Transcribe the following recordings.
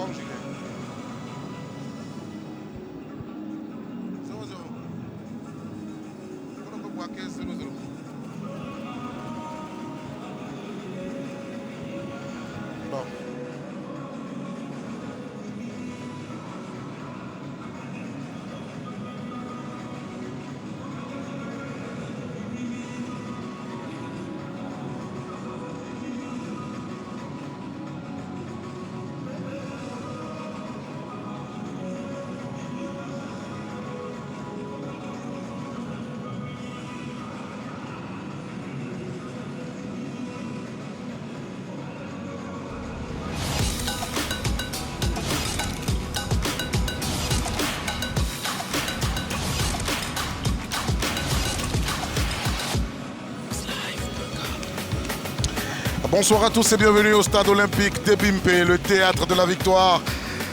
comme Julien. 0-0. On peut voir 15-0-0. Bon. Bonsoir à tous et bienvenue au stade olympique d'Ebimpe, le théâtre de la victoire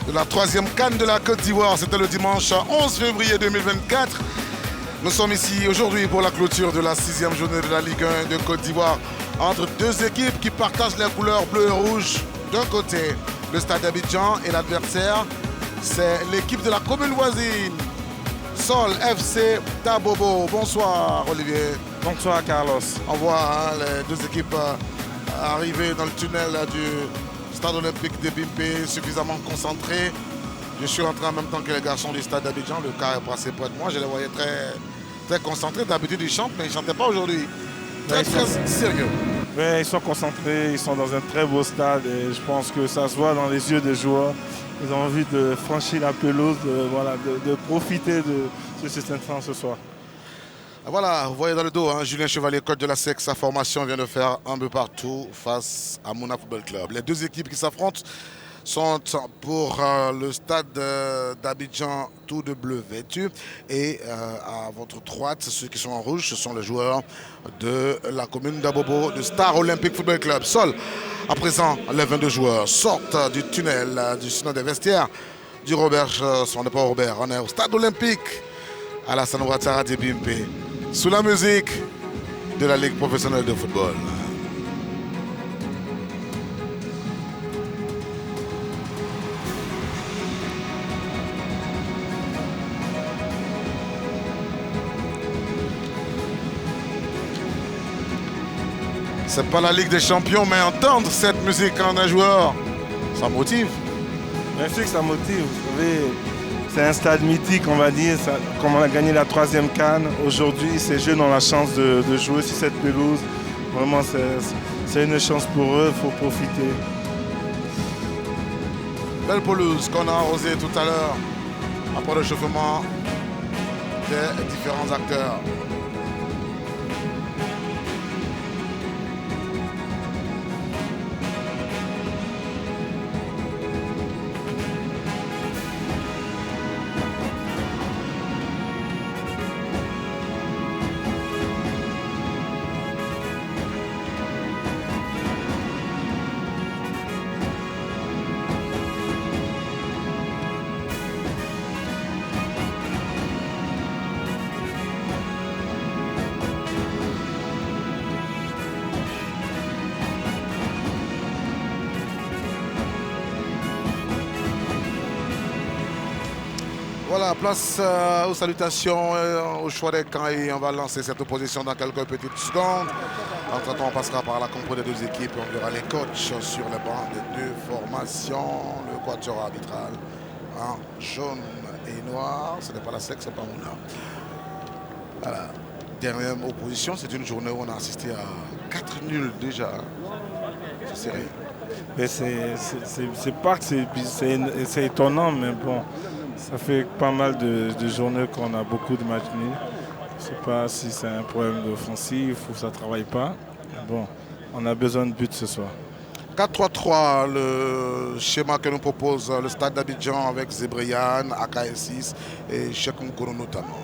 de la 3e CAN de la Côte d'Ivoire. C'était le dimanche 11 février 2024. Nous sommes ici aujourd'hui pour la clôture de la 6e journée de la Ligue 1 de Côte d'Ivoire entre deux équipes qui partagent les couleurs bleu et rouge. D'un côté, le stade d'Abidjan et l'adversaire, c'est l'équipe de la commune voisine, Sol FC Dabobo. Bonsoir Olivier. Bonsoir Carlos. On voit les deux équipes arriver dans le tunnel du stade olympique d'Ebimpe, suffisamment concentrés. Je suis rentré en même temps que les garçons du stade d'Abidjan. Le car est passé près de moi. Je les voyais très concentrés. D'habitude, ils chantent, mais ils ne chantaient pas aujourd'hui. Très sérieux. Oui, ils sont concentrés. Ils sont dans un très beau stade. Et je pense que ça se voit dans les yeux des joueurs. Ils ont envie de franchir la pelouse, de profiter de cet instant ce soir. Voilà, vous voyez dans le dos, Julien Chevalier, coach de la SEC, sa formation vient de faire un peu partout face à Mouna Football Club. Les deux équipes qui s'affrontent sont pour le stade d'Abidjan, tout de bleu vêtu. Et à votre droite, ceux qui sont en rouge, ce sont les joueurs de la commune d'Abobo, de Star Olympic Football Club. Sol, à présent, les 22 joueurs sortent du tunnel, du tunnel des vestiaires du Robert, on n'est pas Robert, on est au stade olympique à la San Ouattara d'Ebimpe, sous la musique de la Ligue professionnelle de football. C'est pas la Ligue des champions, mais entendre cette musique quand on est joueur, ça motive. Bien sûr que ça motive. Vous savez, c'est un stade mythique, on va dire. Comme on a gagné la 3e CAN, aujourd'hui, ces jeunes ont la chance de jouer sur cette pelouse. Vraiment, c'est une chance pour eux, il faut profiter. Belle pelouse qu'on a arrosée tout à l'heure, après le chauffement des différents acteurs. Voilà, place aux salutations, au choix des camps et on va lancer cette opposition dans quelques petites secondes. Entre-temps, on passera par la compo des deux équipes. On verra les coachs sur les bancs des deux formations. Le quatuor arbitral en jaune et noir. Ce n'est pas la SEC, c'est pas Mouna. Voilà. Dernière opposition, c'est une journée où on a assisté à 4 nuls déjà. C'est serré. Mais c'est pas que c'est étonnant, mais bon. Ça fait pas mal de journées qu'on a beaucoup de matchs nuls. Je ne sais pas si c'est un problème d'offensive ou ça ne travaille pas. Bon, on a besoin de buts ce soir. 4-3-3, le schéma que nous propose le stade d'Abidjan avec Zébrian, AKS6 et Cheikh Moukoro notamment.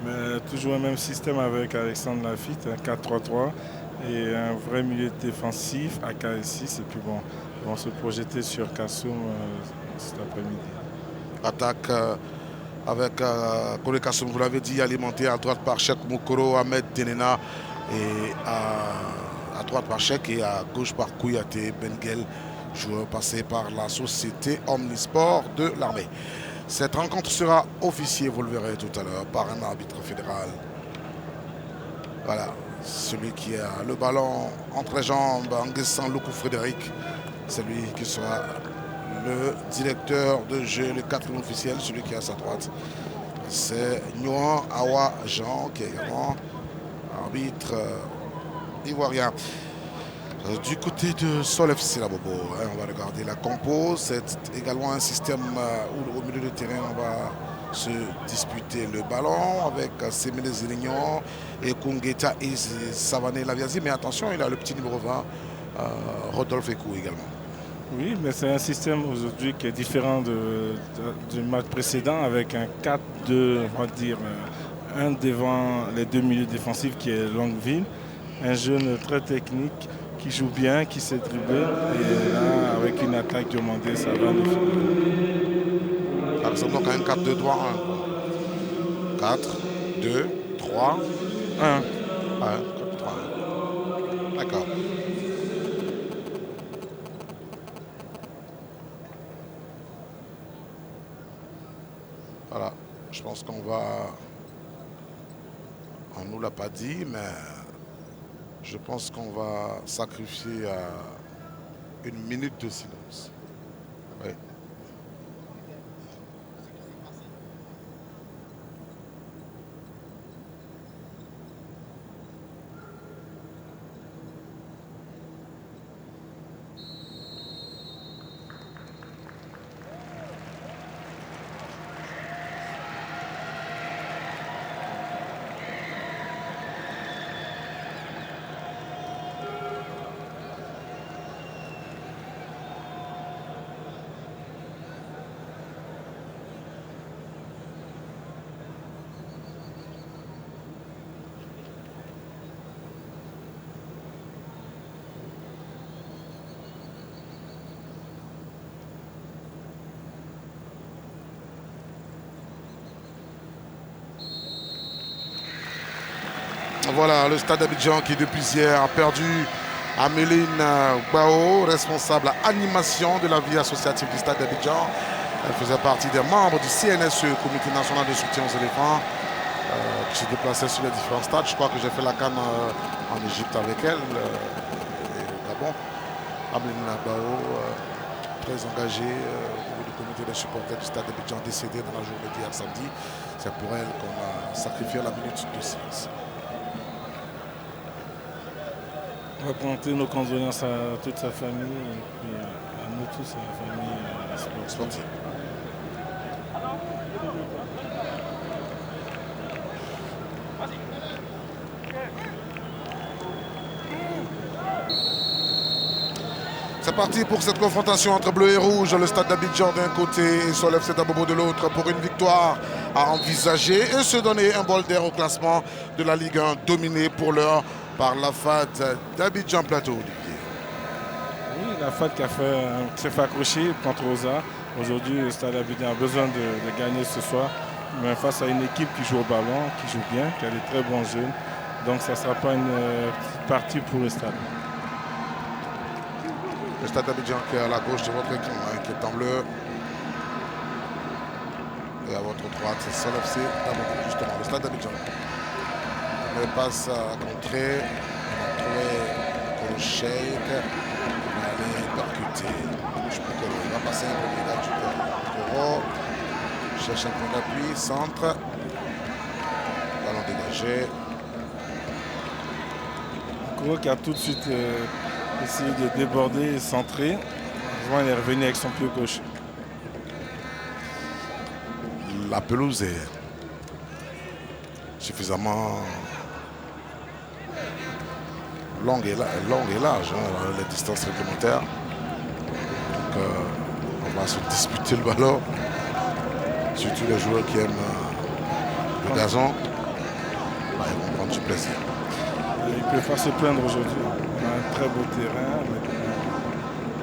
Mais toujours le même système avec Alexandre Lafitte, 4-3-3 et un vrai milieu défensif, AKS6. Et puis bon, ils vont se projeter sur Kassoum cet après-midi. Attaque avec Kole Kassoum, vous l'avez dit, alimenté à droite par Cheikh Moukoro, Ahmed Denena et à droite par Cheikh et à gauche par Kouyaté, Bengel, joueur passé par la société Omnisport de l'armée. Cette rencontre sera officiée, vous le verrez tout à l'heure, par un arbitre fédéral. Voilà, celui qui a le ballon entre les jambes, Nguessan Loukou Frédéric, c'est lui qui sera le directeur de jeu, le quatrième officiel, celui qui est à sa droite. C'est Nguyen Awa Jean, qui est également arbitre ivoirien. Du côté de Sol FC, la Bobo, on va regarder la compo. C'est également un système où au milieu de terrain, on va se disputer le ballon avec Séméné Zélignon et Kungeta et Savané Laviazi. Mais attention, il a le petit numéro 20, Rodolphe Ekou également. Oui, mais c'est un système aujourd'hui qui est différent du match précédent avec un 4-2, on va dire, un devant les deux milieux défensifs qui est Longueville. Un jeune très technique qui joue bien, qui sait dribbler. Et là, avec une attaque demandée, ça va nous faire. Ça ressemble donc à un 4-2-3-1. 4, 2, 3, 1. 3, 1. D'accord. Voilà, je pense qu'on va... On ne nous l'a pas dit, mais je pense qu'on va sacrifier à 1 minute de silence. Oui. Voilà, le stade d'Abidjan qui depuis hier a perdu Améline Bao, responsable animation de la vie associative du stade d'Abidjan. Elle faisait partie des membres du CNSE, Comité national de soutien aux éléphants, qui se déplaçait sur les différents stades. Je crois que j'ai fait la CAN en Égypte avec elle, et au Gabon. Améline Bao, très engagée au niveau du comité des supporters du stade d'Abidjan, décédée dans la journée d'hier samedi. C'est pour elle qu'on a sacrifié la minute de silence. On va présenter nos condoléances à toute sa famille et puis à nous tous, à la famille sportive. C'est parti pour cette confrontation entre bleu et rouge, le stade d'Abidjan d'un côté et Sol FC Dabobo de l'autre, pour une victoire à envisager et se donner un bol d'air au classement de la Ligue 1, dominé pour l'heure par la FAD d'Abidjan Plateau. Oui, la FAD qui s'est fait accrocher contre Rosa. Aujourd'hui, le stade d'Abidjan a besoin de gagner ce soir, mais face à une équipe qui joue au ballon, qui joue bien, qui a des très bons jeunes. Donc ça ne sera pas une partie pour le stade. Le stade d'Abidjan qui est à la gauche de votre équipe, qui est en bleu. Et à votre droite, c'est Sol FC Dabobo, justement, le stade d'Abidjan. On passe à contrer. On a trouvé le Sheikh. On va aller percuter. Je peux que il va passer un peu de du Koro. Cherche un point d'appui, centre. Ballon dégagé. Koro qui a tout de suite essayé de déborder et centrer. Souvent, il est revenu avec son pied gauche. La pelouse est suffisamment longue et large, hein, les distances réglementaires. Donc on va se disputer le ballon. Surtout les joueurs qui aiment le gazon, bah, ils vont prendre du plaisir. Ils ne peuvent pas se plaindre aujourd'hui. On a un très beau terrain. Mais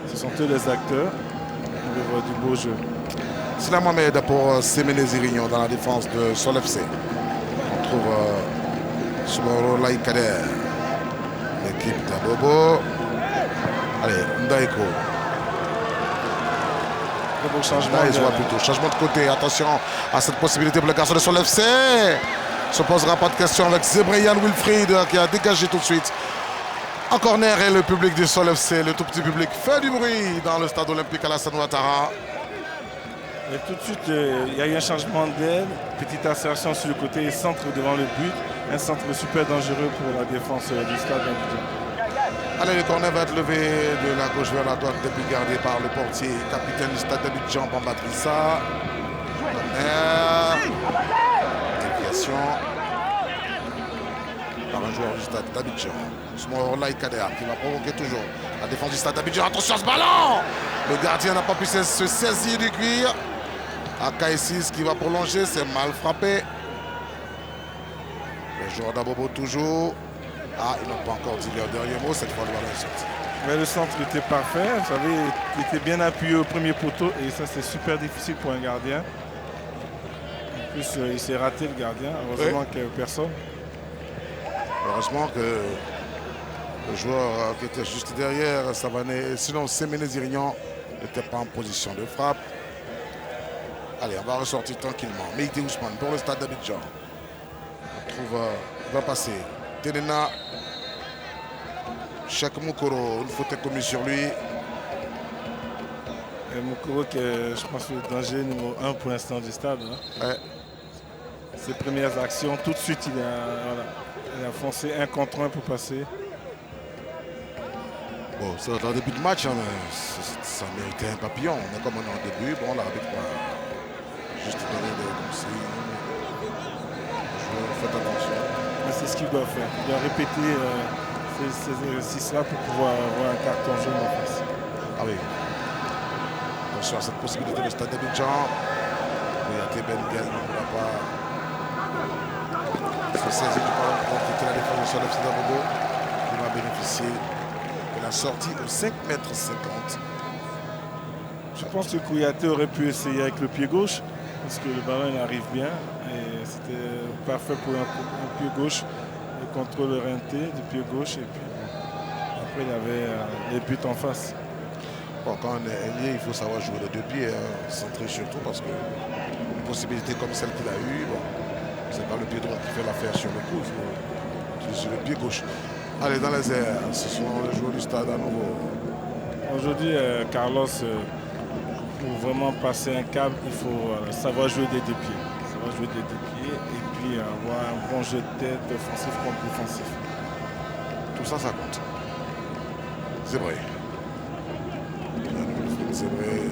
ce sont eux les acteurs. On veut voir du beau jeu. Sila Mohamed pour Séméné Zirignon dans la défense de Sol FC. On trouve Soumoro Laïkader, l'équipe d'Abobo. Allez, Ndaiko. Très beau changement. Là, il se voit plutôt. Changement de côté. Attention à cette possibilité pour le garçon de son FC. Se posera pas de question avec Zebrian Wilfried qui a dégagé tout de suite. En corner et le public du Sol FC, le tout petit public fait du bruit dans le stade olympique Alassane Ouattara. Et tout de suite, il y a eu un changement d'aile, petite insertion sur le côté et centre devant le but. Un centre super dangereux pour la défense du stade d'Abidjan. Allez, le corner va être levé de la gauche vers la droite, depuis gardé par le portier, capitaine du stade d'Abidjan, Bamba Drissa. Déviation par un joueur du stade d'Abidjan. Smorlaï Kader qui va provoquer toujours la défense du stade d'Abidjan. Attention à ce ballon! Le gardien n'a pas pu se saisir du cuir. AK6 qui va prolonger, c'est mal frappé. Le joueur d'Abobo toujours. Ah, ils n'ont pas encore dit leur dernier mot, cette fois le ballon est sorti. Mais le centre était parfait, vous savez, il était bien appuyé au premier poteau et ça c'est super difficile pour un gardien. En plus, il s'est raté le gardien, heureusement qu'il n'y avait personne. Heureusement que le joueur qui était juste derrière, Savané, sinon Séméné Zirian n'était pas en position de frappe. Allez, on va ressortir tranquillement. Meïté Ousmane pour le stade d'Abidjan. On trouve, il va passer. Tenena, Cheikh Moukoro, une faute est commise sur lui. Et Moukoro qui est, je pense, le danger numéro 1 pour l'instant du stade. Hein. Ouais. Ses premières actions, tout de suite il a foncé 1 contre 1 pour passer. Bon, c'est un début de match, hein, mais ça méritait un papillon. Mais comme on est en début, bon, l'arbitre va juste donner des consignes. Faites attention. C'est ce qu'il doit faire. Il doit répéter ces exercices-là pour pouvoir avoir un carton jaune en face. Ah oui. Attention à cette possibilité de stade d'Abidjan. Il y a Benguel, on ne pourra pas se saisir du ballon pour compléter la défense de Sol FC d'Abobo qui va bénéficier de la sortie au 5,50 m. Je pense que Kouyaté aurait pu essayer avec le pied gauche parce que le ballon il arrive bien et c'était parfait pour un pied gauche, le contrôle orienté du pied gauche et puis après il y avait les buts en face. Bon, quand on est ailier, il faut savoir jouer les deux pieds, hein, centrer surtout parce que une possibilité comme celle qu'il a eue, bon, c'est pas le pied droit qui fait l'affaire sur le coup, il faut utiliser le pied gauche. Allez, dans les airs, ce sont les joueurs du stade à nouveau. Aujourd'hui, Carlos, pour vraiment passer un cap, il faut savoir jouer des deux pieds. Savoir jouer des deux pieds et puis avoir un bon jeu de tête, offensif comme défensif. Tout ça, ça compte. C'est vrai. C'est vrai.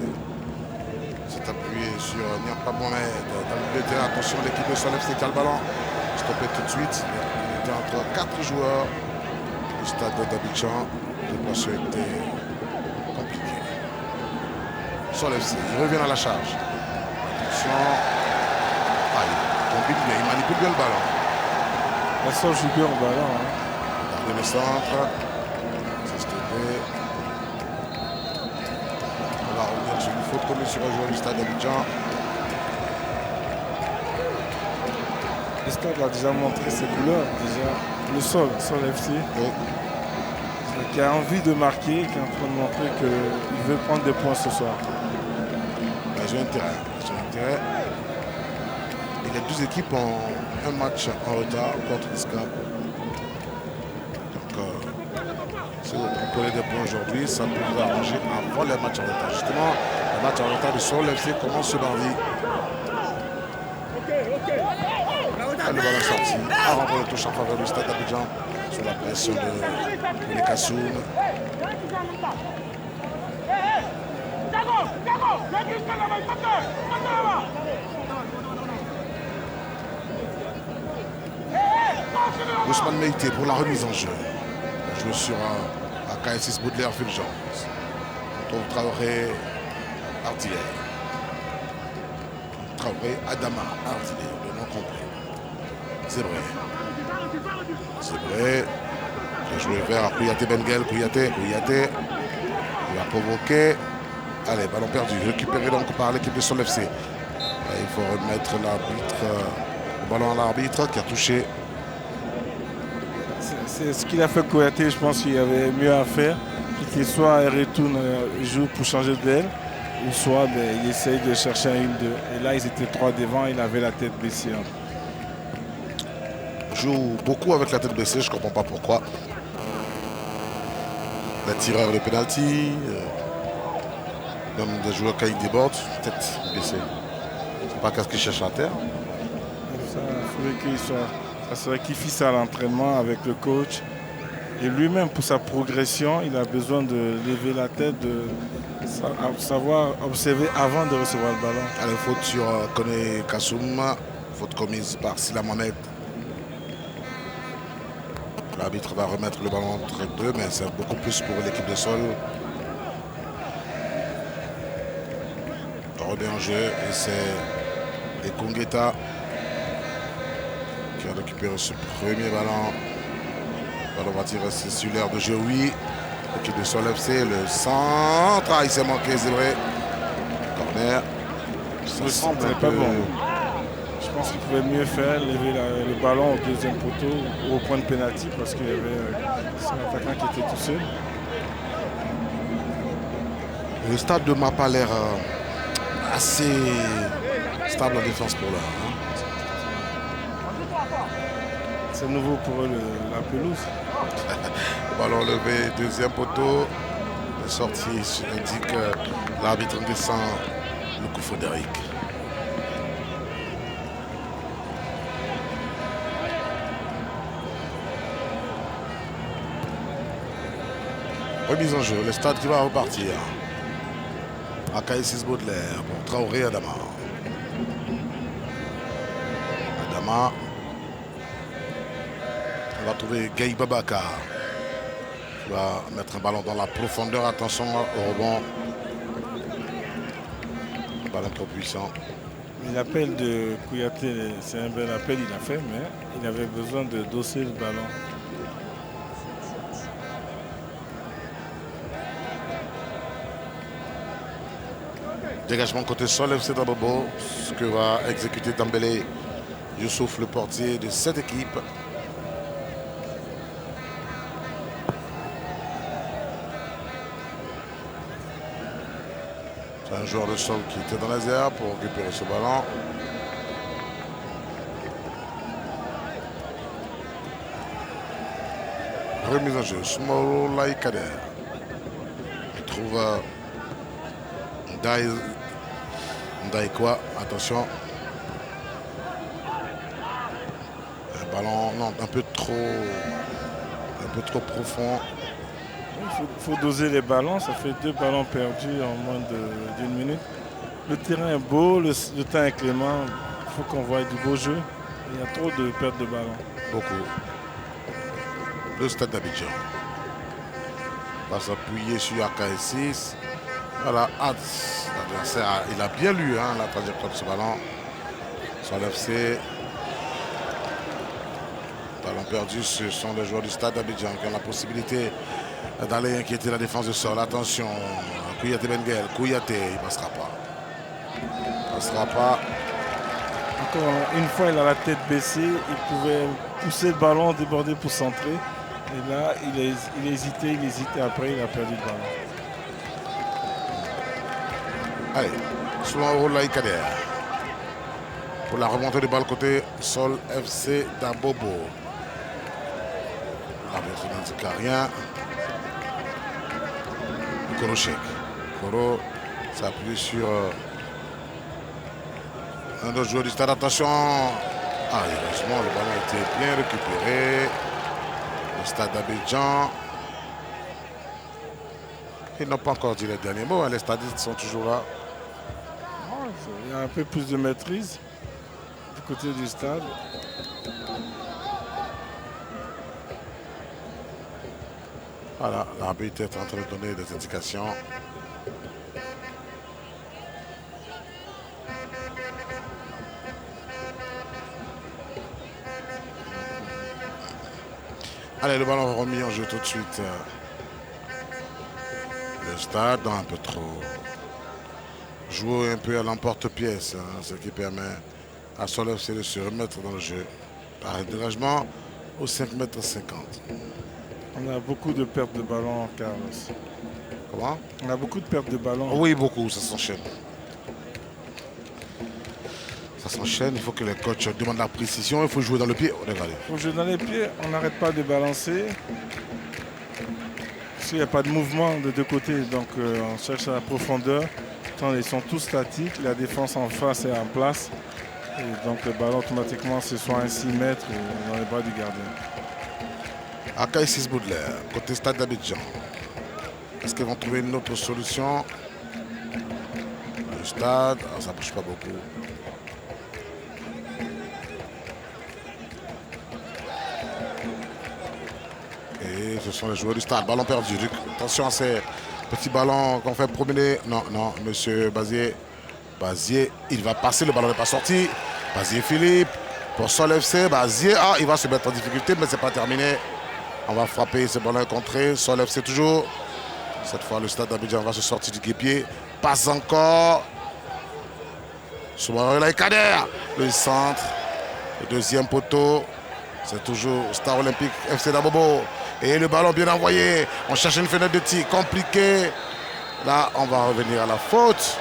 C'est appuyé sur Niampa Mohamed. Dans le milieu de terrain, attention, l'équipe de Sol FC qui a le ballon. Stoppé tout de suite. Il était entre 4 joueurs du stade d'Abidjan. Les placements étaient compliqués. Sol FC, il revient à la charge. Attention. Ah, il combine bien, il manipule bien le ballon. La Sol joue bien au ballon. Hein. Regardez le centre. C'est stoppé. On va revenir sur une faute commise sur un joueur du stade d'Abidjan. Le stade a déjà montré ses couleurs. Déjà. Le Sol FC, Oui. qui a envie de marquer, qui est en train de montrer qu'il veut prendre des points ce soir. Ils ont intérêt. Ils ont intérêt. Et les deux équipes ont un match en retard contre l'ISCAP. Donc, si vous prenez des points aujourd'hui, ça peut vous arranger avant les matchs en retard. Justement, le match en retard de Sol FC commence ce mardi. Le ballon sorti. Avant le touche en faveur du stade d'Abidjan sous la pression de Kassoun. Ousmane Meïté pour la remise en jeu. On joue sur un AK6 Baudelaire Fulgence. On trouve Traoré Ardilé. Traoré Adama Ardilé, le nom complet. C'est vrai. C'est vrai. Il a joué vers Kouyaté Benguel. Kouyaté. Il a provoqué. Allez, ballon perdu. Récupéré donc par l'équipe de Sol FC. Il faut remettre l'arbitre, le ballon à l'arbitre qui a touché. C'est ce qu'il a fait Kouyaté, je pense qu'il y avait mieux à faire. Qu'il soit retourne joue pour changer d'aile ou soit il essaye de chercher un 1-2. Et là, ils étaient 3 devant, il avait la tête baissée. Il joue beaucoup avec la tête baissée, je ne comprends pas pourquoi. Les tireurs de penalty, même des joueurs qui débordent, tête baissée. C'est pas qu'est-ce qu'ils cherchent à terre. Ça, il faudrait ça serait qu'il fasse ça à l'entraînement avec le coach. Et lui-même, pour sa progression, il a besoin de lever la tête, de savoir observer avant de recevoir le ballon. Allez, faute sur Kone Kassoum, faute commise par Sila Mohamed. L'arbitre va remettre le ballon entre deux, mais c'est beaucoup plus pour l'équipe de sol. On revient en jeu et c'est Ekongeta qui a récupéré ce premier ballon. Le ballon va tirer sur l'air de jeu, oui. L'équipe de Sol FC, le centre. Ah, il s'est manqué, c'est vrai. Corner. Ça semble pas bon. Je pense qu'il pouvait mieux faire, lever le ballon au deuxième poteau ou au point de pénalty parce qu'il y avait son attaquant qui était tout seul. Le stade de Mapa a l'air assez stable en défense pour l'heure. Hein. C'est nouveau pour eux la pelouse. Ballon levé, deuxième poteau. La sortie indique l'arbitre descend le coup Frédéric. Remise en jeu, le stade qui va repartir. Akaïsis Baudelaire pour Traoré Adama. Adama. On va trouver Gaï Babaka. Il va mettre un ballon dans la profondeur. Attention au rebond. Un ballon trop puissant. L'appel de Kouyaté, c'est un bel appel, il a fait, mais il avait besoin de dosser le ballon. Dégagement côté Sol FC d'Abobo. Ce que va exécuter Dambélé Youssouf, le portier de cette équipe. C'est un joueur de sol qui était dans les airs pour récupérer ce ballon. Remise en jeu, Smolo Laïkader. Il trouve Ndaïkwa, attention. Un ballon, non, un peu trop profond. Il faut doser les ballons, ça fait 2 ballons perdus en moins d'une minute. Le terrain est beau, le temps est clément, il faut qu'on voie du beau jeu. Il y a trop de pertes de ballons. Beaucoup. Le stade d'Abidjan va s'appuyer sur AK6. Voilà, l'adversaire, il a bien lu la trajectoire de ce ballon. Sur l'FC. Ballon perdu, ce sont les joueurs du stade d'Abidjan qui ont la possibilité d'aller inquiéter la défense de sol. Attention, Kouyaté Benguel, Kouyaté, il ne passera pas. Il ne passera pas. Encore une fois, il a la tête baissée, il pouvait pousser le ballon, déborder pour centrer. Et là, il hésitait, après il a perdu le ballon. Allez, Soumaoro Laïkader. Pour la remontée de balle côté Sol FC d'Abobo. L'arbitre n'indique rien. Koro Cheikh. Koro s'appuie sur un autre joueur du stade. Attention. Ah, heureusement, le ballon a été bien récupéré. Le stade d'Abidjan. Ils n'ont pas encore dit les derniers mots. Les stadistes sont toujours là. Il y a un peu plus de maîtrise du côté du stade. Voilà, l'arbitre est en train de donner des indications. Allez, le ballon remis en jeu tout de suite. Le stade a un peu trop joué un peu à l'emporte-pièce, ce qui permet à Sol FC de se remettre dans le jeu. Par un dégagement au 5,50 m. On a beaucoup de pertes de ballon, Carlos. Comment? On a beaucoup de pertes de ballon. Oui, beaucoup, ça s'enchaîne. Ça s'enchaîne, il faut que les coachs demandent la précision, il faut jouer dans le pied. Regardez. Il faut jouer dans les pieds, on n'arrête pas de balancer. S'il n'y a pas de mouvement de deux côtés, donc on cherche la profondeur. Ils sont tous statiques, la défense en face est en place. Et donc le ballon automatiquement se soit à 6 mètres dans les bras du gardien. Akaï Boudler, côté Stade d'Abidjan. Est-ce qu'ils vont trouver une autre solution? Le stade, ça ne bouge pas beaucoup. Et ce sont les joueurs du stade. Ballon perdu. Attention à ces petits ballons qu'on fait promener. Non, non, monsieur Bazier. Bazier, il va passer. Le ballon n'est pas sorti. Bazier Philippe. Pour Sol FC. Bazier, il va se mettre en difficulté, mais ce n'est pas terminé. On va frapper ce ballon contré. Sol FC toujours. Cette fois, le stade d'Abidjan va se sortir du guépier. Passe encore. Soumarela et Kader. Le centre. Le deuxième poteau. C'est toujours Star Olympique FC d'Abobo. Et le ballon bien envoyé. On cherche une fenêtre de tir compliquée. Là, on va revenir à la faute.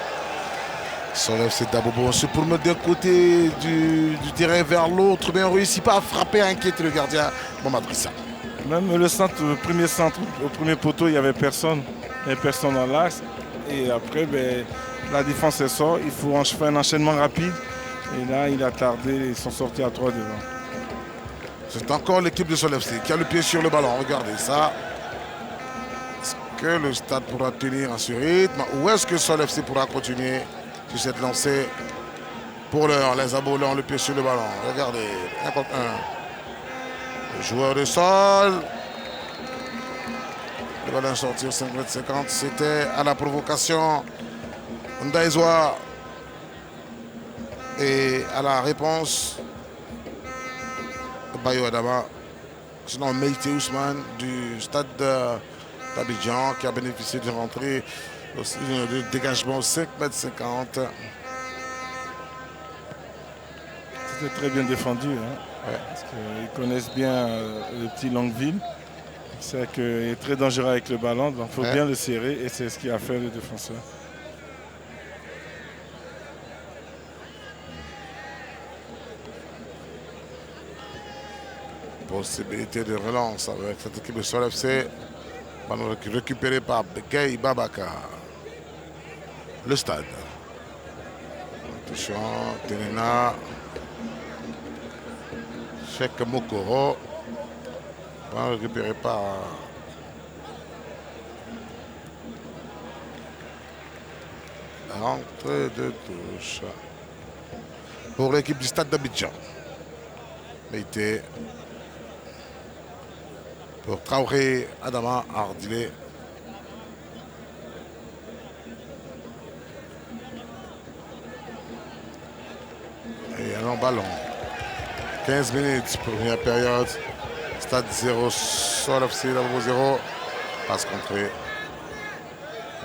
Sur le FC d'Abobo, on se promet d'un côté du terrain vers l'autre, mais on ne réussit pas à frapper, à inquiéter le gardien. Mamadrissa. Même le centre, le premier centre, au premier poteau, il n'y avait personne. Il n'y avait personne dans l'axe. Et après, la défense est sort. Il faut faire un enchaînement rapide. Et là, il a tardé. Ils sont sortis à 3 devant. C'est encore l'équipe de Sol FC qui a le pied sur le ballon. Regardez ça. Est-ce que le stade pourra tenir à ce rythme? Ou est-ce que Sol FC pourra continuer sur cette lancée? Pour l'heure, les Abolés ont le pied sur le ballon. Regardez, 1 contre 1. Le joueur de sol. Le ballon sorti au 5,50 m. C'était à la provocation Ndaïzoa. Et à la réponse, Bayo Adama. Sinon, Meïté Ousmane du stade d'Abidjan qui a bénéficié d'une rentrée de dégagement au 5,50 m. C'était très bien défendu. Hein. Ouais. Parce qu'ils connaissent bien le petit Longueville. C'est qu'il est très dangereux avec le ballon, donc il faut bien le serrer et c'est ce qui a fait le défenseur. Possibilité de relance avec cette équipe de Sol FC. Ballon récupéré par Bekay Babaka. Le stade. Attention, Tenena. Cheikh Mokoro. Ballon récupéré par rentrée de touche. Pour l'équipe du stade d'Abidjan. Meïté. Pour Traoré, Adama, Ardilé. Et un long ballon. 15 minutes, première période. Stade 0, Sol FC, 0. Passe contrée.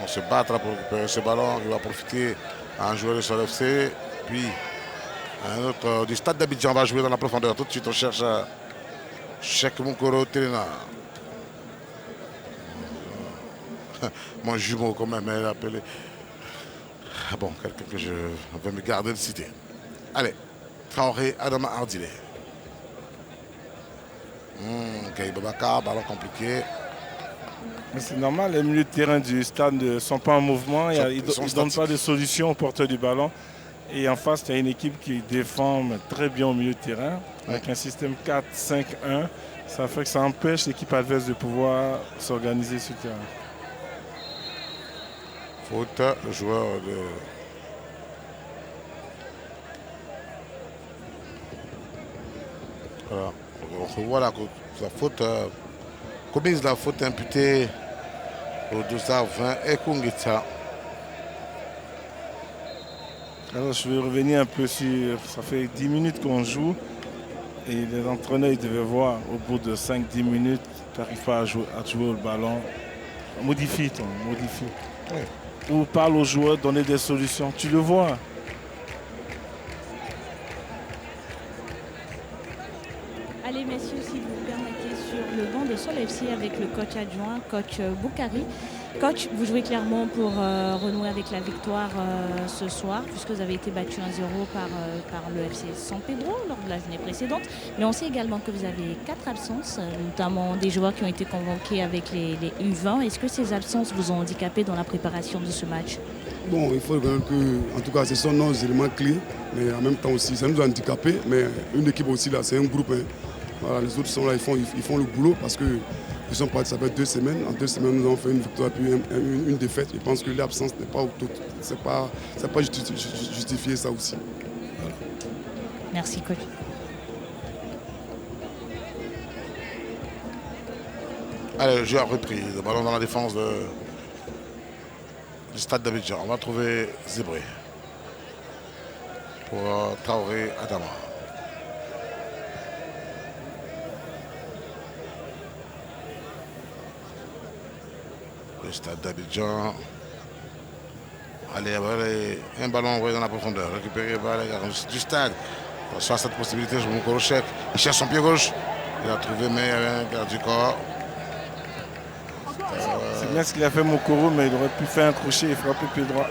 On se battra pour récupérer ce ballon. Il va profiter à un joueur de Sol FC. Puis un autre du stade d'Abidjan va jouer dans la profondeur. Tout de suite, on cherche Cheikh Mokoro Telena. Mon jumeau quand même, elle a appelé. Bon, quelqu'un que je vais me garder de citer. Allez, Traoré, Adama Ardilé. Gaï Babaka, ballon compliqué. Mais c'est normal, les milieux de terrain du stade ne sont pas en mouvement. Ils ne donnent pas de solution au porteur du ballon. Et en face, il y a une équipe qui défend très bien au milieu de terrain. Avec un système 4-5-1. Ça fait que ça empêche l'équipe adverse de pouvoir s'organiser sur le terrain. Faute, le joueur de... Voilà. On revoit la faute. Commise la faute imputée au 12-20 et Kungita. Alors je vais revenir un peu sur... Ça fait 10 minutes qu'on joue. Et les entraîneurs ils devaient voir au bout de 5-10 minutes, tu n'arrives pas à jouer le ballon. Modifie. Oui. Ou parle aux joueurs, donner des solutions. Tu le vois. Allez messieurs, si vous permettez, sur le banc de Sol FC avec le coach adjoint, coach Boukari. Coach, vous jouez clairement pour renouer avec la victoire ce soir, puisque vous avez été battu 1-0 par le FC San Pedro lors de la journée précédente. Mais on sait également que vous avez 4 absences, notamment des joueurs qui ont été convoqués avec les U20. Est-ce que ces absences vous ont handicapé dans la préparation de ce match? Bon, il faut reconnaître que, en tout cas, ce sont nos éléments clés, mais en même temps aussi, ça nous a handicapés. Mais une équipe aussi, là, c'est un groupe. Hein. Voilà, les autres sont là, ils font le boulot parce que ils sont partis, ça fait 2 semaines. En 2 semaines, nous avons fait une victoire puis une défaite. Je pense que l'absence n'est pas c'est pas justifié ça aussi. Voilà. Merci, coach. Allez, le jeu a repris. Le ballon dans la défense du stade d'Abidjan. On va trouver Zébré pour Traoré Adama. Le stade d'Abidjan. Allez, un ballon envoyé dans la profondeur. Récupéré par les gars du stade. Attention à cette possibilité, je vous le chèque. Il cherche son pied gauche. Il a trouvé, mais il y avait un garde du corps. C'est bien ce qu'il a fait Mokoro, mais il aurait pu faire un crochet et frapper pied droit.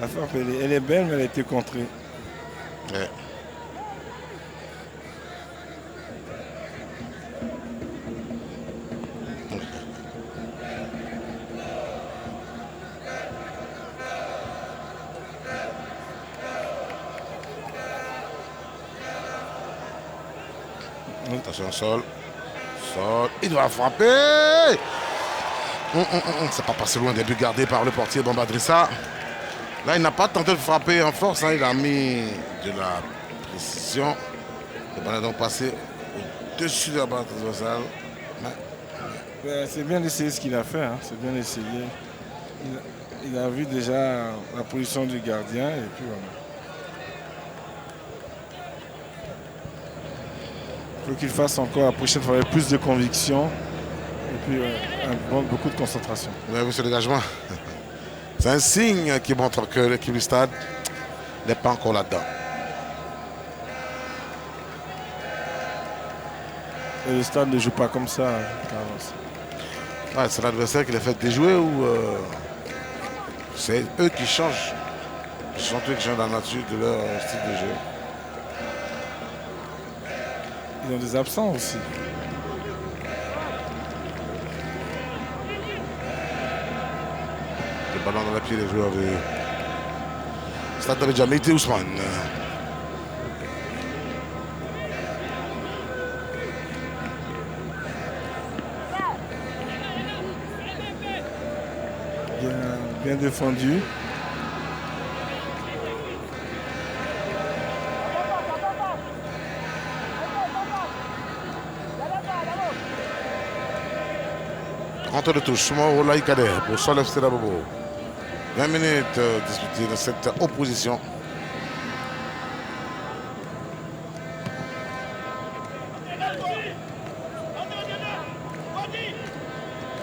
La frappe, elle est belle, mais elle a été contrée. Ouais. Attention, sol. Il doit frapper. C'est pas passé loin des buts gardés par le portier Bombadrissa. Là, il n'a pas tenté de frapper en force. Hein. Il a mis de la précision. Le ballon est donc passé au-dessus de la barre transversale. C'est bien d'essayer ce qu'il a fait. Hein. C'est bien essayé. Il a vu déjà la position du gardien et puis voilà. Il faut qu'il fasse encore la prochaine fois avec plus de conviction et puis beaucoup de concentration. Vous avez vu ce dégagement? C'est un signe qui montre que l'équipe du stade n'est pas encore là-dedans. Et le stade ne joue pas comme ça, Carlos. Ouais, c'est l'adversaire qui les fait déjouer ou c'est eux qui changent? Ce sont eux qui changent la nature de leur style de jeu. Ils ont des absents aussi. Le ballon dans la pied des joueurs du Stade d'Abidjan, Meïté Ousmane. Bien défendu. Rentre de touche, Moro Laïkadé pour Sol FC Dabobo. 20 minutes disputées dans cette opposition.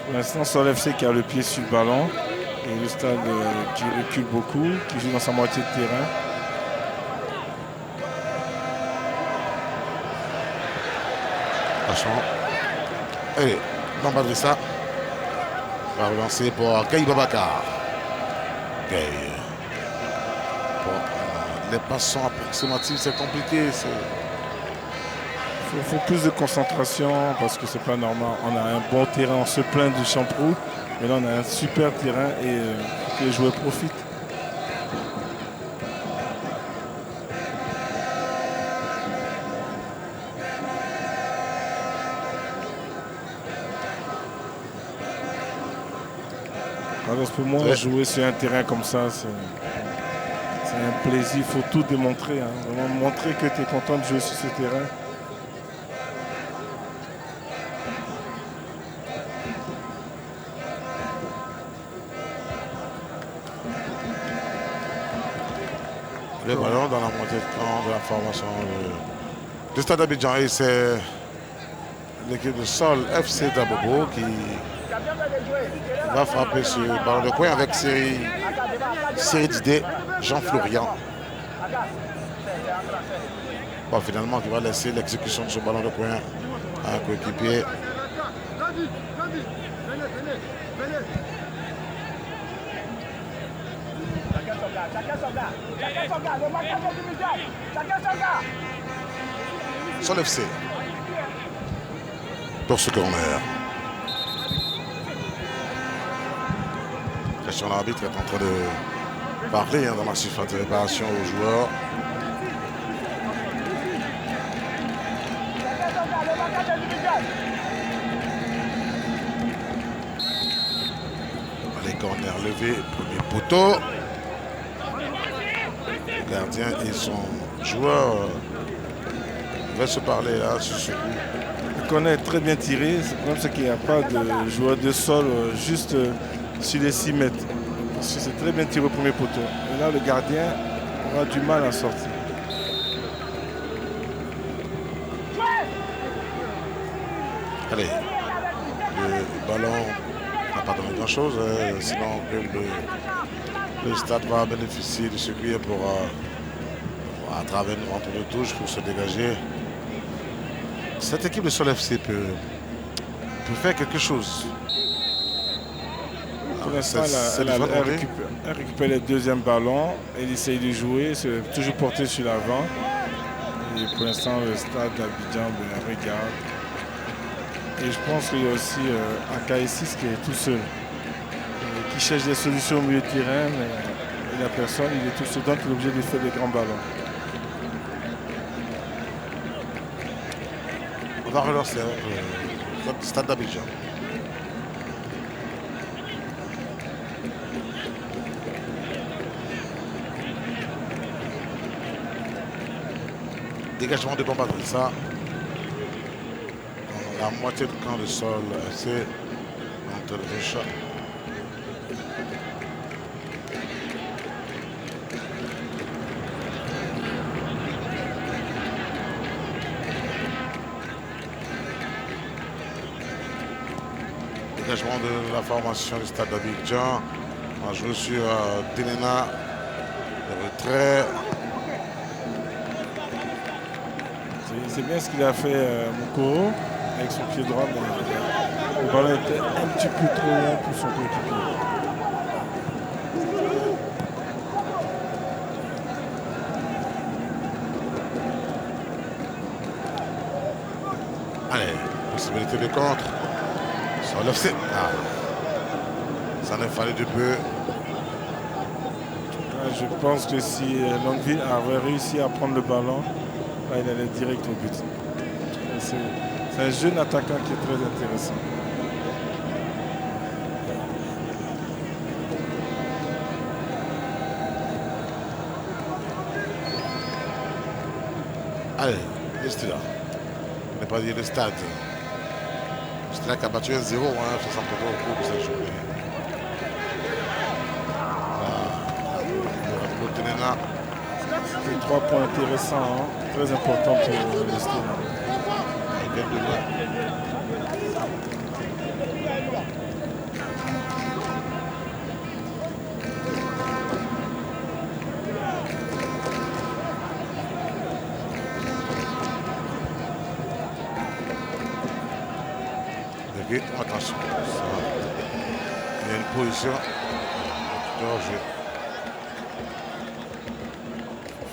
Pour l'instant, Sol FC qui a le pied sur le ballon. Et le stade qui recule beaucoup, qui joue dans sa moitié de terrain. Franchement. Allez, Bombadrissa va relancer pour Gaï Babacar. Gaï. Bon, les passes sont approximatives, c'est compliqué. Il faut plus de concentration parce que c'est pas normal. On a un bon terrain, on se plaint du Champrou, mais là on a un super terrain et que les joueurs profitent. Alors pour moi, jouer sur un terrain comme ça, c'est un plaisir. Il faut tout démontrer. Hein. Vraiment montrer que tu es content de jouer sur ce terrain. Le ballon dans la moitié de camp de la formation du Stade d'Abidjan. Et c'est l'équipe de Sol FC Dabobo qui va frapper ce ballon de coin avec série d'idées, Jean Florian. Bon, finalement, qui va laisser l'exécution de ce ballon de poing à un coéquipier. Sol FC pour ce corner. Question l'arbitre est en train de parler dans la surface de réparation aux joueurs. Les corners levés, premier poteau. Le gardien et son joueur va se parler là sur ce coup. Le corner est très bien tiré. Le problème, c'est qu'il n'y a pas de joueur de sol juste sur les 6 mètres. Parce que c'est très bien tiré au premier poteau. Et là, le gardien aura du mal à sortir. Allez, le ballon n'a pas donné grand-chose, sinon le stade va bénéficier de ce qui est pour à travers une rentre de touche pour se dégager. Cette équipe de Sol FC peut faire quelque chose. Pour l'instant, elle récupère le deuxième ballon, elle essaye de jouer, c'est toujours porté sur l'avant. Et pour l'instant, le stade d'Abidjan regarde. Et je pense qu'il y a aussi AK6 qui est tout seul, qui cherche des solutions au milieu de terrain, mais il n'y a personne, il est tout seul, donc il est obligé de faire des grands ballons. On va relancer le stade d'Abidjan. Dégagement de Bombadrissa. La moitié du camp de Sol FC entre le deux chocs. Dégagement de la formation du stade d'Abidjan. On a joué sur Denena. Le retrait. C'est bien ce qu'il a fait Mokoro avec son pied droit, mais le ballon était un petit peu trop long pour son coéquipier. Allez, possibilité de contre. Sur l'FC. Ça ne fallait de peu. Je pense que si Longueville avait réussi à prendre le ballon, là, il allait direct au but. C'est un jeune attaquant qui est très intéressant. Allez, le stade. On n'est pas dit le stade. Le stade qui a battu 1-0, 60 au cours de cette journée. C'est 3 points intéressants, très importants pour le stade. Attention, il y a une position.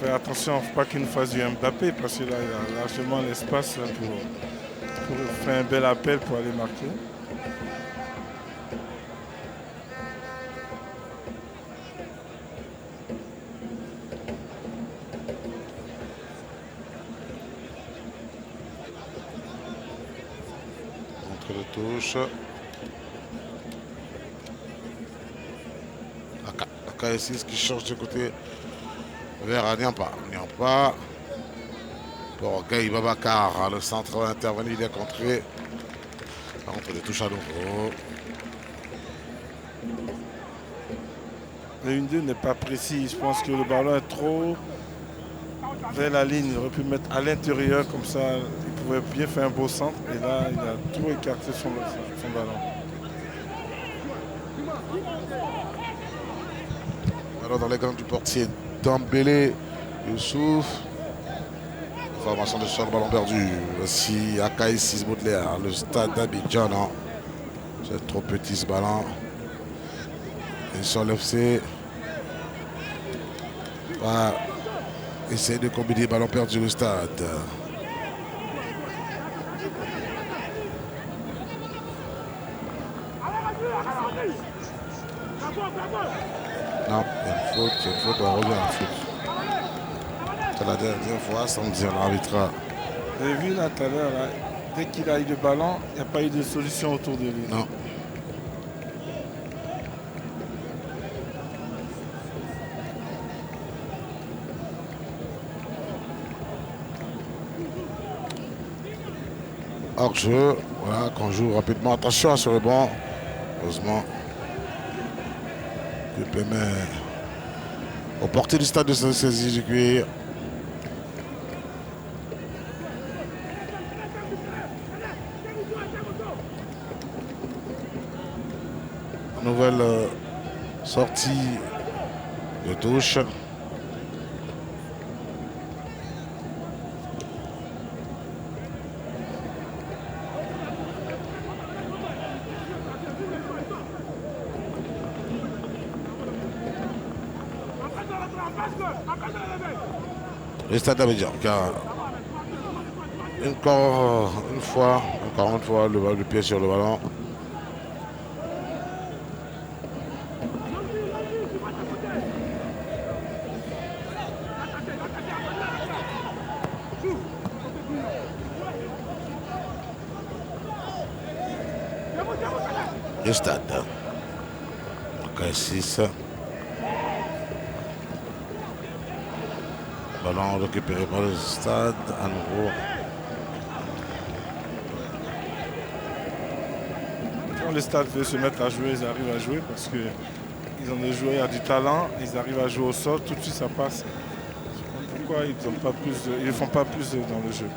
Faire attention, il ne faut pas qu'il nous fasse du Mbappé parce que là, il y a largement l'espace pour faire un bel appel pour aller marquer. Entre le touche. AK6 qui change de côté vers Niampa. Niampa pour Gaï Babacar. Le centre va intervenir, il est contré. Entre les touches à nouveau. Le 1-2 n'est pas précis. Je pense que le ballon est trop vers la ligne. Il aurait pu mettre à l'intérieur comme ça. Il pouvait bien faire un beau centre. Et là, il a trop écarté son ballon. Alors dans les gants du portier, Dembélé, Youssouf. Formation de sol, ballon perdu. Voici Akai 6 Baudelaire, le stade d'Abidjan. Non, c'est trop petit ce ballon. Et sur l'FC va essayer de combiner ballon perdu le stade. Non, il y a une faute, on revient à la faute. C'est la dernière fois, sans me dire l'arbitre. Vous avez vu là tout à l'heure, dès qu'il a eu le ballon, il n'y a pas eu de solution autour de lui. Non. Hors jeu, voilà, qu'on joue rapidement. Attention à ce rebond. Heureusement. Le permet aux portées du stade de se saisir du cuir. Nouvelle sortie de touche. Le stade d'Abidjan, car encore une fois, le pied sur le ballon. Le stade. Ok, 6. Ballon récupéré par le stade à nouveau. Quand le stade veut se mettre à jouer, ils arrivent à jouer parce qu'ils ont des joueurs à du talent, ils arrivent à jouer au sol, tout de suite ça passe. Pourquoi ils ne font pas plus dans le jeu?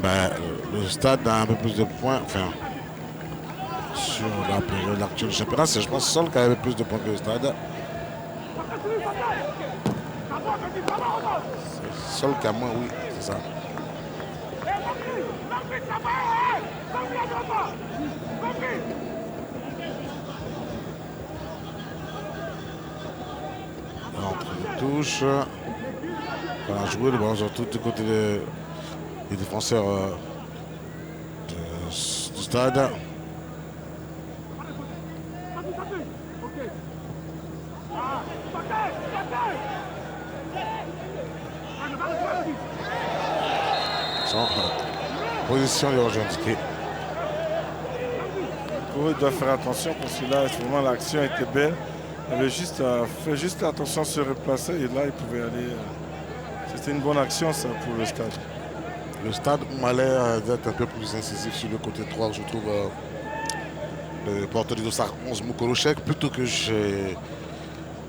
Ben, le stade a un peu plus de points, enfin, sur la période actuelle du championnat, c'est je pense Sol qui avait plus de points que le stade. C'est Sol qui a moins, oui, c'est ça. Entre les touches. On a joué le ballon sur tout du côté des défenseurs du stade. Position de Roger indiqué. Pour eux, ils doivent faire attention parce que là, vraiment, l'action était belle. Il avait fait juste attention à se replacer et là, il pouvait aller. C'était une bonne action, ça, pour le stade. Le stade m'a l'air d'être un peu plus incisif sur le côté droit, je trouve. Le porteur du dossard 11 Mukolochek plutôt que chez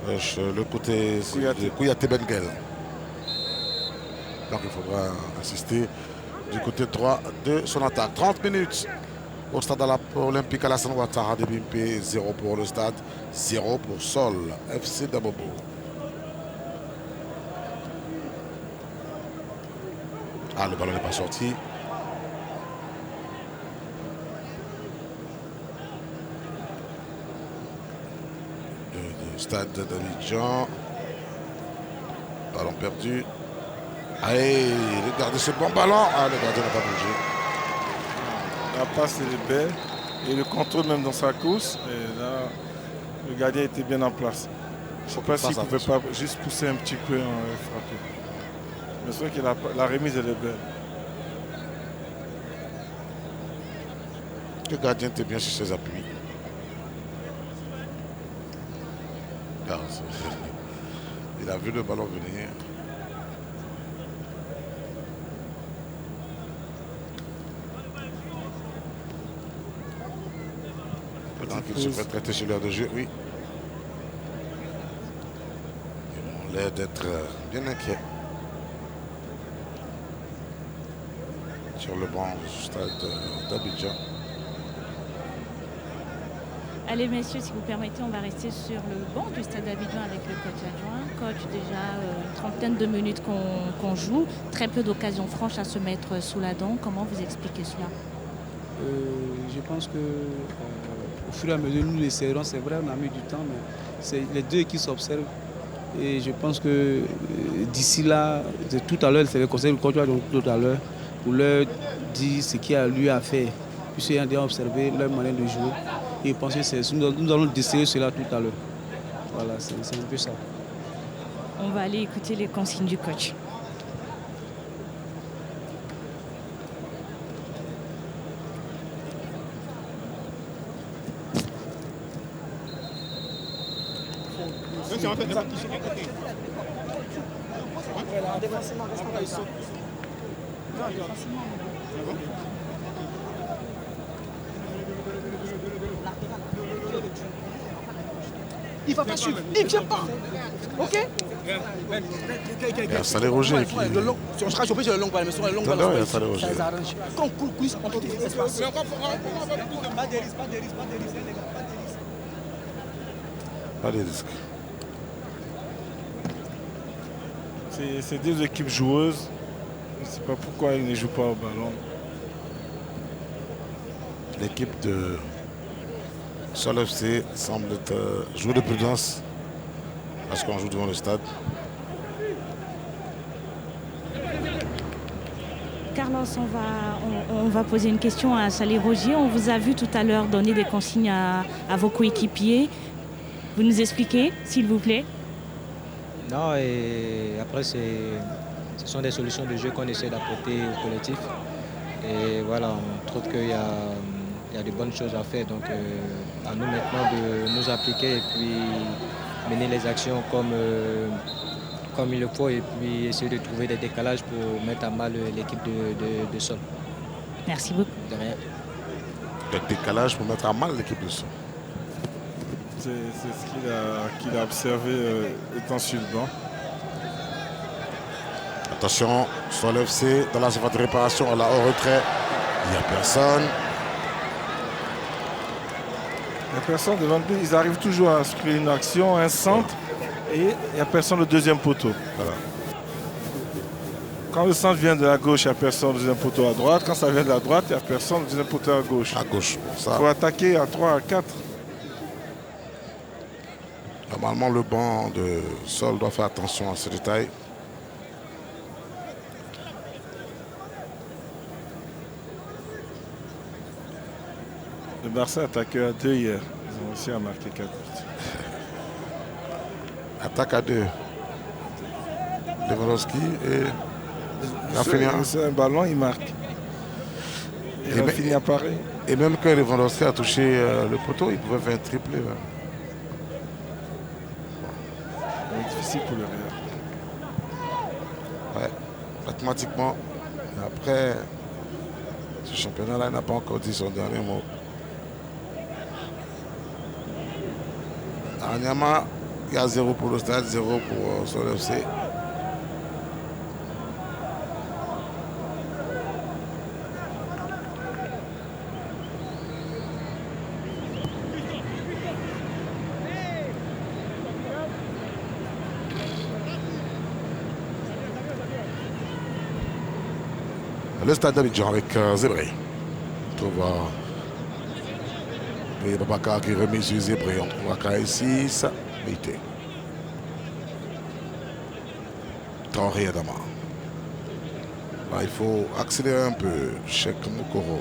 le côté de Kouyaté Benguel. Donc il faudra insister du côté droit de son attaque. 30 minutes au stade olympique Alassane Ouattara de Bimpe. 0 pour le stade, 0 pour Sol, FC Dabobo. Ah, le ballon n'est pas sorti. Le stade d'Abidjan. Ballon perdu. Allez, regardez ce bon ballon. Ah, le gardien n'a pas bougé. La passe elle est belle et le contrôle même dans sa course. Et là, le gardien était bien en place. Je ne sais pas s'il ne pouvait pas juste pousser un petit peu en frapper. Mais c'est vrai que la remise elle est belle. Le gardien était bien sur ses appuis. Il a vu le ballon venir. Pendant qu'il se fait traiter sur l'heure de jeu, oui. Ils ont l'air d'être bien inquiets. Sur le banc du stade d'Abidjan. Allez messieurs, si vous permettez, on va rester sur le banc du Stade d'Abidjan avec le coach adjoint. Coach, déjà une trentaine de minutes qu'on joue, très peu d'occasions franches à se mettre sous la dent. Comment vous expliquez cela? Je pense que au fur et à mesure, nous l'essayerons. C'est vrai, on a mis du temps, mais c'est les deux qui s'observent. Et je pense que d'ici là, tout à l'heure, c'est le conseil du coach tout à l'heure, pour leur dire ce qu'il y a lui à faire. Puisqu'ils ont déjà observé leur manière de jouer. Et je pense que nous allons décider cela tout à l'heure. Voilà, c'est un peu ça. On va aller écouter les consignes du coach. Il va pas suivre, il ne vient pas. Ok. Il y a Salé Roger qui... Le long, on sera chopé sur le long balle, mais sur le long balle, Non, il y a Salé Roger. ça les arrange. Quand on court, on peut trouver l'espace. Pas de risque, les gars, pas de risque. Pas de risque. C'est deux équipes joueuses. Je ne sais pas pourquoi ils ne jouent pas au ballon. L'équipe de Sol FC semble être jouer de prudence parce qu'on joue devant le stade. Carlos, on va poser une question à Salé Roger. On vous a vu tout à l'heure donner des consignes à vos coéquipiers. Vous nous expliquez, s'il vous plaît? Non, et après, ce sont des solutions de jeu qu'on essaie d'apporter au collectif. Et voilà, on trouve qu'il y a de bonnes choses à faire. Donc, à nous maintenant de nous appliquer et puis mener les actions comme il le faut et puis essayer de trouver des décalages pour mettre à mal l'équipe de Sol. Merci beaucoup. De rien. Des décalages pour mettre à mal l'équipe de Sol. C'est ce qu'il a observé étant sur le banc. Attention, Sol FC dans la surface de réparation, là au retrait. Il n'y a personne. Il n'y a personne devant le but. Ils arrivent toujours à se créer une action, un centre, et il n'y a personne au deuxième poteau. Voilà. Quand le centre vient de la gauche, il n'y a personne au deuxième poteau à droite. Quand ça vient de la droite, il n'y a personne au deuxième poteau à gauche. À gauche. Il faut attaquer à 3, à 4. Normalement, le banc de Sol doit faire attention à ce détail. Le Barça a attaqué à 2 hier. Ils ont réussi à marquer 4 buts. Attaque à 2. Lewandowski et Rafinha. C'est un ballon, il marque. Et Rafinha pareil. Et même quand Lewandowski a touché le poteau, il pouvait faire un triplé. Là. C'est difficile pour le Real. Ouais, mathématiquement. Après, ce championnat-là, il n'a pas encore dit son dernier mot. À Niama, il y a 0 pour le stade, 0 pour Sol FC. Le stade d'Abidjan avec Zébré. On trouve Babacar qui remet sur Zébré. On trouve Aka ici, ça, Meïté. Traoré Adama. Là, il faut accélérer un peu. Cheikh Moukoro.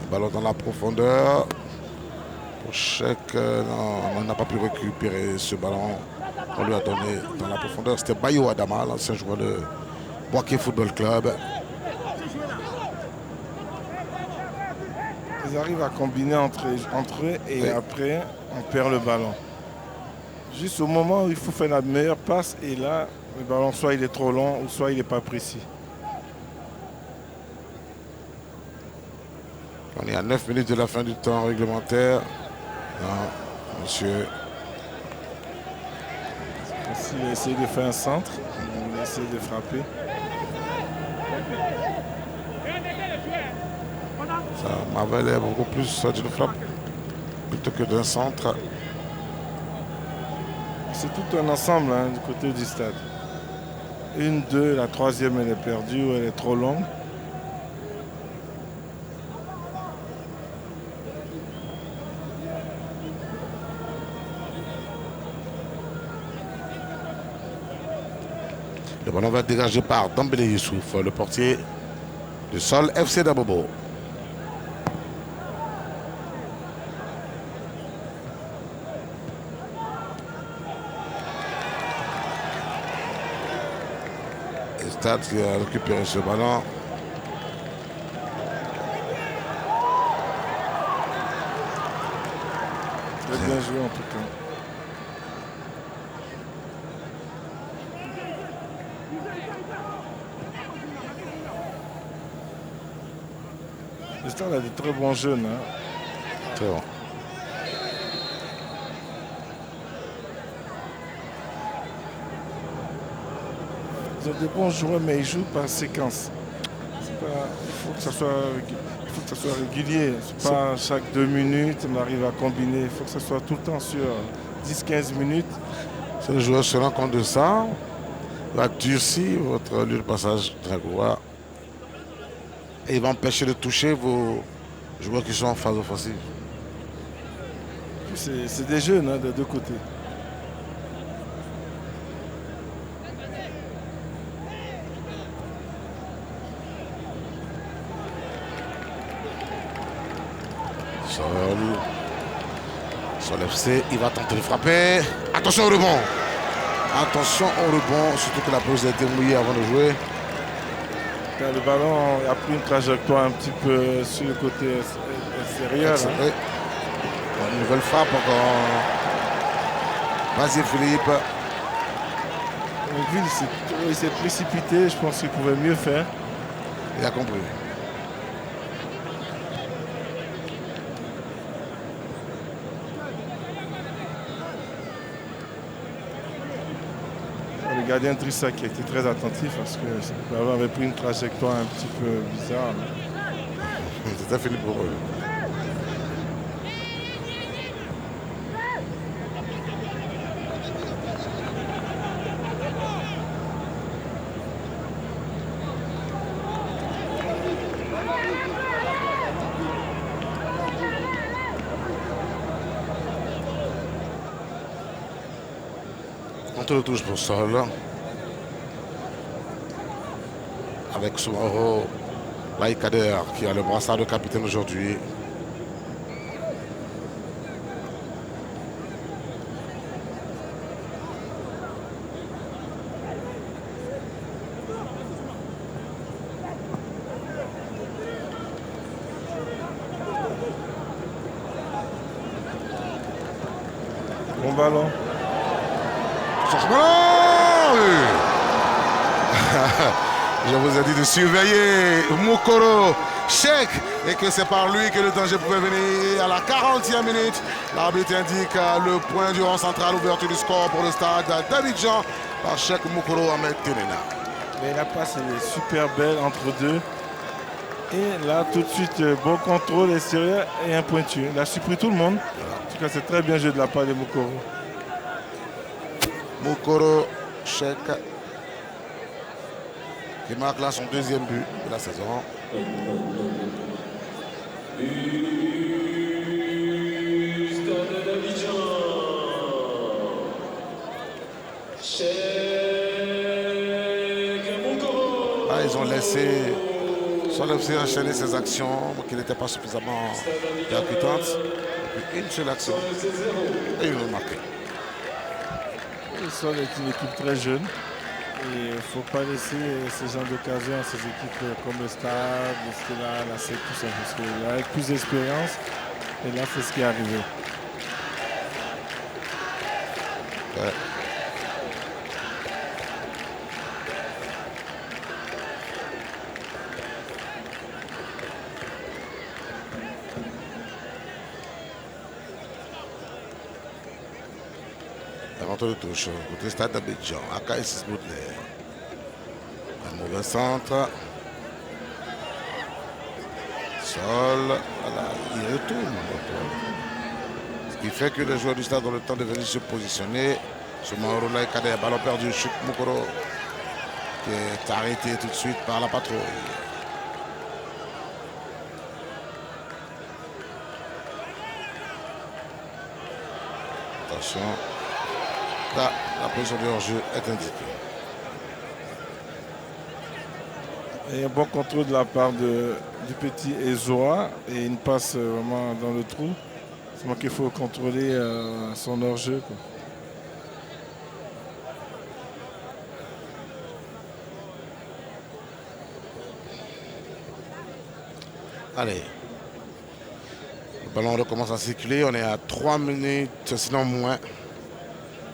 Un ballon dans la profondeur. Pour Cheikh, non, on n'a pas pu récupérer ce ballon qu'on lui a donné dans la profondeur. C'était Bayo Adama, l'ancien joueur de Boaké Football Club. Ils arrivent à combiner entre eux et oui. Après, on perd le ballon. Juste au moment où il faut faire la meilleure passe et là, le ballon, soit il est trop long ou soit il n'est pas précis. On est à 9 minutes de la fin du temps réglementaire. Non, monsieur. Il a essayé de faire un centre, il a essayé de frapper. Ça m'avait l'air beaucoup plus d'une frappe. plutôt que d'un centre. C'est tout un ensemble hein, du côté du stade. Une, deux, la troisième elle est perdue ou elle est trop longue. Le ballon va être dégagé par Dembélé Youssouf, le portier du Sol FC d'Abobo. Le Stade qui a récupéré ce ballon. Très bien joué en tout cas. Le Stade a de très bons jeunes. Hein. Très bon. Ils ont des bons joueurs, mais ils jouent par séquence. Il faut que ça soit régulier. C'est pas chaque 2 minutes, on arrive à combiner. Il faut que ça soit tout le temps sur 10-15 minutes. Si le joueur se rend compte de ça, va durcir votre lieu de passage dragois. Et il va empêcher de toucher vos joueurs qui sont en phase offensive. C'est des jeunes hein, des deux côtés. Sur l'FC, il va tenter de frapper. Attention au rebond. Attention au rebond, surtout que la pelouse a été mouillée avant de jouer. Le ballon a pris une trajectoire un petit peu sur le côté extérieur. Hein. Une nouvelle frappe encore. Vas-y Philippe. Il s'est précipité, je pense qu'il pouvait mieux faire. Il a compris. Le gardien Trissa qui a été très attentif parce que le ballon avait pris une trajectoire un petit peu bizarre. C'était Philippe pour eux. Le touche pour Sol avec Soumaro Laïkader qui a le brassard de capitaine aujourd'hui. Bon ballon. Je vous ai dit de surveiller Moukoro Cheikh et que c'est par lui que le danger pouvait venir à la 40e minute. L'arbitre indique le point du rang central, ouverture du score pour le stade d'Abidjan par Cheikh Moukoro Ahmed Tenena. Mais la passe elle est super belle entre deux. Et là tout de suite bon contrôle extérieur et un pointu. Il a surpris tout le monde. En tout cas c'est très bien joué de la part de Moukoro. Moukoro Cheikh qui marque là son deuxième but de la saison. Là, ils ont laissé Sol FC enchaîner ses actions qui n'étaient pas suffisamment percutantes. Et puis une seule action et ils l'ont marqué. Sol est une équipe très jeune. Et il ne faut pas laisser ce genre d'occasion à ces équipes comme le Stade, le Stella, la SEC, tout ça. Parce qu'avec plus d'expérience, et là, c'est ce qui est arrivé. Ouais. De touche côté stade d'Abidjan, AKS Boudler. Un mauvais centre. Sol, voilà, il retourne. Ce qui fait que les joueurs du stade ont le temps de venir se positionner. Ce Mauro-là est cadet, ballon perdu. Chouk Mokoro qui est arrêté tout de suite par la patrouille. Attention. Là, la position de hors-jeu est indiquée. Et un bon contrôle de la part du petit Ezoa et une passe vraiment dans le trou. C'est moi qu'il faut contrôler son hors-jeu. Allez. Le ballon recommence à circuler. On est à 3 minutes, sinon moins,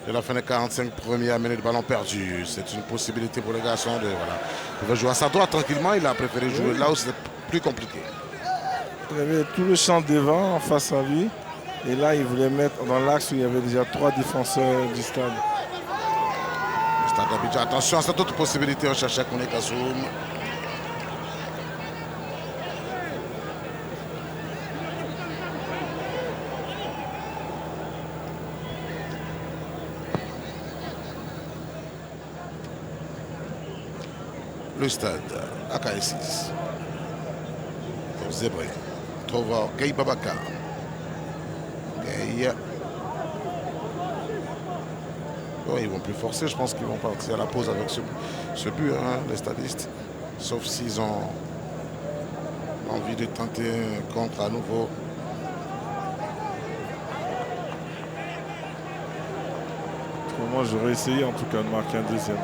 de la fin des 45 premières minutes. Ballon perdu. C'est une possibilité pour les garçons de. Voilà. Il va jouer à sa droite tranquillement. Il a préféré jouer là où c'est plus compliqué. Il avait tout le champ devant en face à lui. Et là, il voulait mettre dans l'axe où il y avait déjà 3 défenseurs du stade. Le stade d'Abidjan. Attention à cette autre possibilité. On cherchait Kone Kassoum. Le stade AKS6. Pour Zébré. Trouve Gaï Babacar. Gaï. Oh, ils vont plus forcer, je pense qu'ils vont partir à la pause avec ce but, hein, les stadistes. Sauf s'ils ont envie de tenter un contre à nouveau. Moi, j'aurais essayé en tout cas de marquer un deuxième.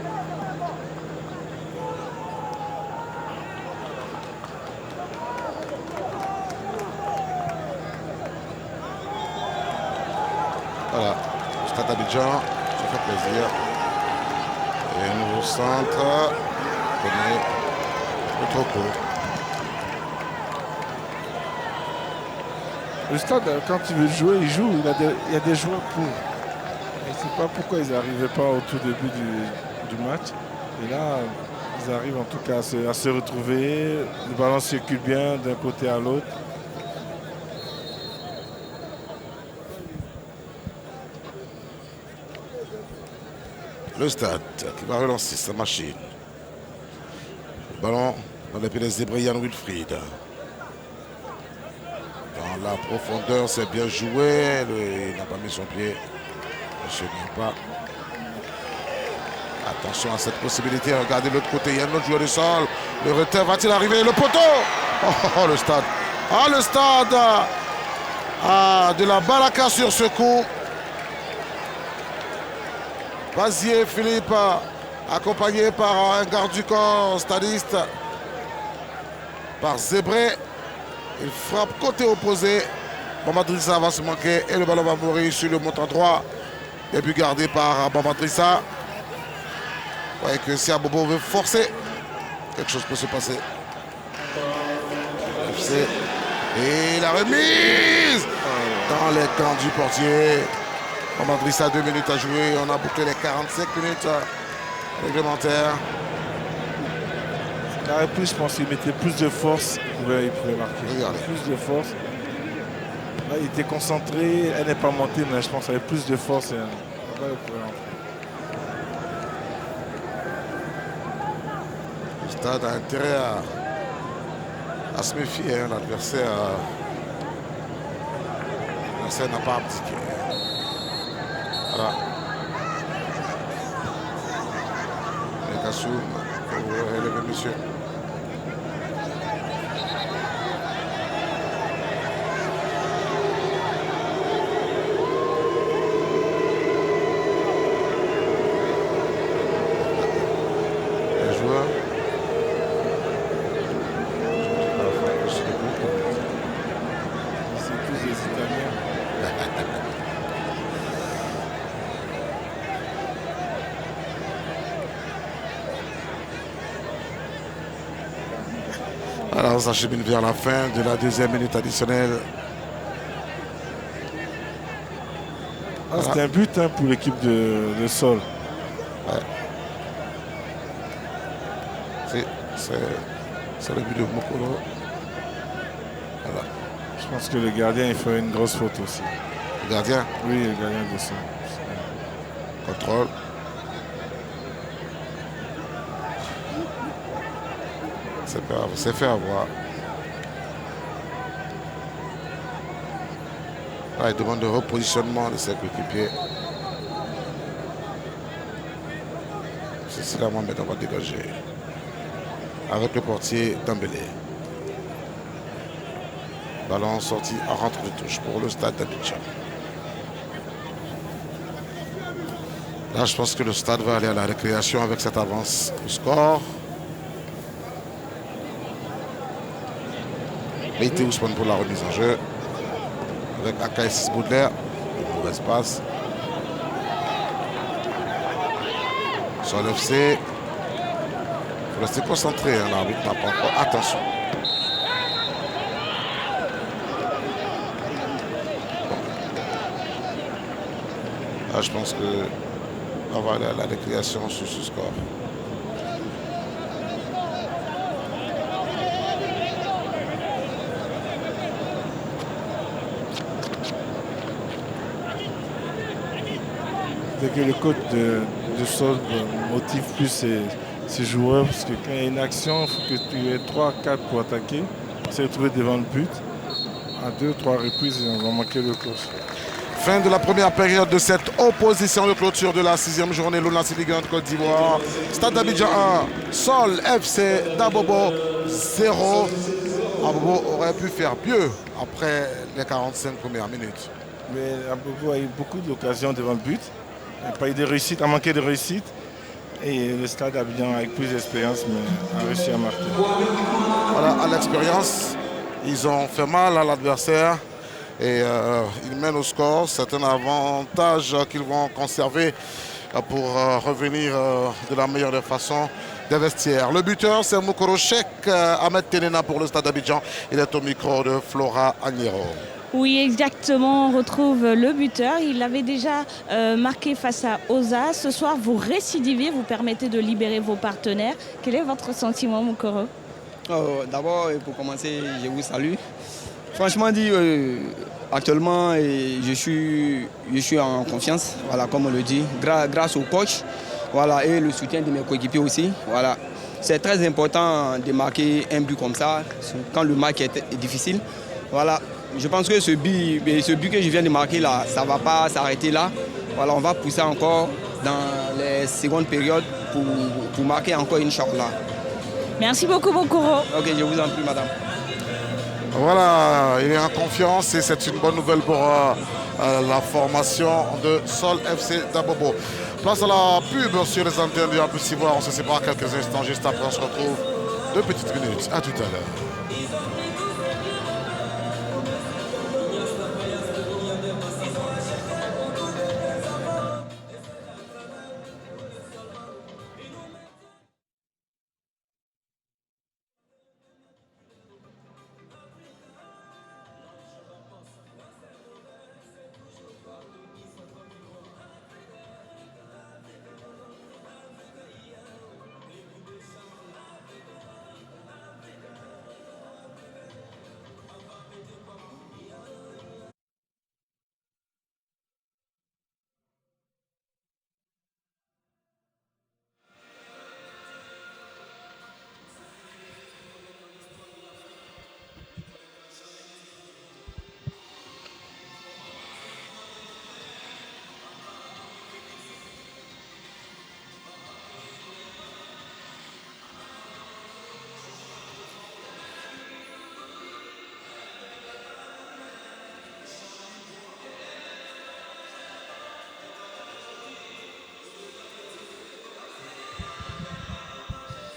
Voilà, Stade Abidjan, ça fait plaisir. Et un nouveau centre, le trop court. Le stade, quand il veut jouer, il joue. Il y a des joueurs pour. Je ne sais pas pourquoi ils n'arrivaient pas au tout début du match. Et là, ils arrivent en tout cas à se retrouver. Le ballon circule bien d'un côté à l'autre. Le stade qui va relancer sa machine. Le ballon dans les pieds des Zébré, Yann Wilfried. Dans la profondeur, c'est bien joué. Il n'a pas mis son pied. Monsieur n'y pas. Attention à cette possibilité. Regardez de l'autre côté. Il y a un autre joueur du sol. Le retard va-t-il arriver? Le poteau. Oh, le stade. Ah, le stade. Ah, de la baraka sur ce coup. Bazier Philippe, accompagné par un garde du corps stadiste, par Zébré. Il frappe côté opposé. Mamadrissa va se manquer et le ballon va mourir sur le montant droit. Et puis gardé par Mamadrissa. Vous voyez que si Abobo veut forcer, quelque chose peut se passer. Et la remise dans les camps du portier. Mamadrissa, 2 minutes à jouer. On a bouclé les 45 minutes réglementaires. Là, plus, je pense qu'il mettait plus de force. Il pouvait marquer. Regardez. Plus de force. Là, il était concentré. Elle n'est pas montée, mais je pense qu'il avait plus de force. Et là, il pouvait rentrer. Le stade a intérêt à se méfier. Hein. L'adversaire n'a pas abdiqué. Voilà. Et Kassoum, pour relever monsieur. Les joueurs. C'est tous des Italiens. Alors on s'achemine vers la fin de la 2e minute additionnelle. C'est un but hein, pour l'équipe de Sol. Ouais. C'est le but de Mokolo. Voilà. Je pense que le gardien il fait une grosse faute aussi. Gardien. Oui, le gardien descend. Contrôle. C'est fait avoir. Là, il demande de repositionnement de ses coéquipiers. C'est là Mohamed, on va dégager. Avec le portier Dembélé. Ballon sorti à rentre de touche pour le Stade d'Abidjan. Là, je pense que le Stade va aller à la récréation avec cette avance au score. Meïté Ousmane pour la remise en jeu. Avec Akaïs Baudelaire. Une mauvaise passe. Sur l'FC. Il faut rester concentré. Hein, l'arbitre n'a pas encore. Attention. Là, je pense qu'on va aller à la récréation sur ce score. Dès que le coach de Sol motive plus ses joueurs, parce que quand il y a une action, il faut que tu aies 3-4 pour attaquer. C'est retrouvé devant le but. À 2-3 reprises, on va manquer le coach. Fin de la première période de cette opposition de clôture de la 6e journée. L'Olympique Ligue 1 de Côte d'Ivoire. Stade d'Abidjan 1, Sol FC d'Abobo 0. Abobo aurait pu faire mieux après les 45 premières minutes. Mais Abobo a eu beaucoup d'occasions devant le but. Il n'a pas eu de réussite, a manqué de réussite. Et le Stade d'Abidjan, avec plus d'expérience, mais a réussi à marquer. Voilà, à l'expérience, ils ont fait mal à l'adversaire. Et ils mènent au score. C'est un avantage qu'ils vont conserver pour revenir de la meilleure des façons des vestiaires. Le buteur, c'est Moukoro Cheikh Ahmed Tenena pour le Stade d'Abidjan. Il est au micro de Flora Agnero. Oui, exactement. On retrouve le buteur. Il avait déjà marqué face à Oza. Ce soir, vous récidivez, vous permettez de libérer vos partenaires. Quel est votre sentiment, Moukoro? D'abord, pour commencer, je vous salue. Franchement dit, actuellement, je suis en confiance, voilà, comme on le dit, grâce au coach, voilà, et le soutien de mes coéquipiers aussi. Voilà. C'est très important de marquer un but comme ça, quand le match est difficile. Voilà. Je pense que ce but que je viens de marquer là, ça ne va pas s'arrêter là. Voilà, on va pousser encore dans les secondes périodes pour marquer encore Inch'Allah. Merci beaucoup, Moukoro. Ok, je vous en prie, madame. Voilà, il est en confiance et c'est une bonne nouvelle pour la formation de Sol FC d'Abobo. Place à la pub sur les antennes du Amplus Ivoire. On se sépare quelques instants, juste après on se retrouve 2 petites minutes. À tout à l'heure.